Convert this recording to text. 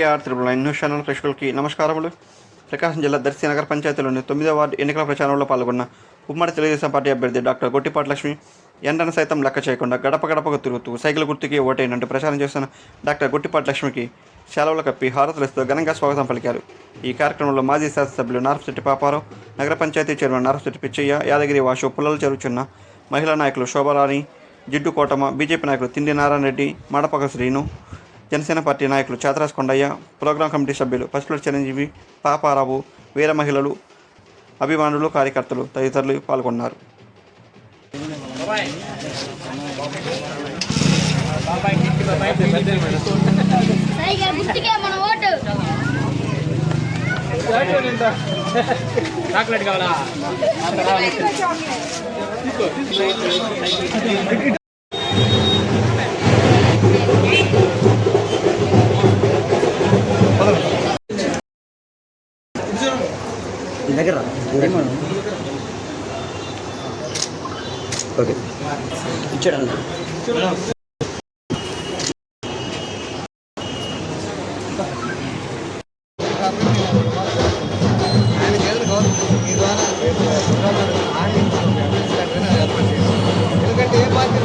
TR triple news channel ప్రేక్షకులకి నమస్కారములు. ప్రకాశం జిల్లా దర్శి నగర పంచాయతీలోని 9వ వార్డు ఎన్నికల ప్రచారంలో పాల్గొన్న ఉమ్మడి తెలుగుదేశం పార్టీ అభ్యర్థి డాక్టర్ గొట్టిపాటి లక్ష్మి ఎండను సైతం లెక్క చేయకుండా గడప గడపకు తిరుగుతూ సైకిల్ గుర్తుకి ఓటైనంటూ ప్రచారం చేస్తున్న డాక్టర్ గొట్టిపాటి లక్ష్మికి సెలవులు కప్పి హారతులిస్తూ ఘనంగా స్వాగతం పలికారు. ఈ కార్యక్రమంలో మాజీ శాసనసభ్యులు నారపశెట్టి పాపారావు, నగర పంచాయతీ చైర్మన్ నారపశెట్టి పిచ్చయ్య, యాదగిరి వాసు, పుల్లలు చెరుచున్న మహిళా నాయకులు శోభరాణి, జిడ్డు కోటమ్మ, బీజేపీ నాయకులు తిండి నారాయణ రెడ్డి, మాడపక శ్రీను, జనసేన పార్టీ నాయకులు చాతరాజ్ కొండయ్య, ప్రోగ్రాం కమిటీ సభ్యులు పసుపుల చిరంజీవి, పాపారావు, వీర మహిళలు, అభిమానులు, కార్యకర్తలు తదితరులు పాల్గొన్నారు. చాక్లెట్ కావాలా? దగ్గర ఓకే ఇచ్చాడన్న ఎందుకంటే ఏ పార్టీ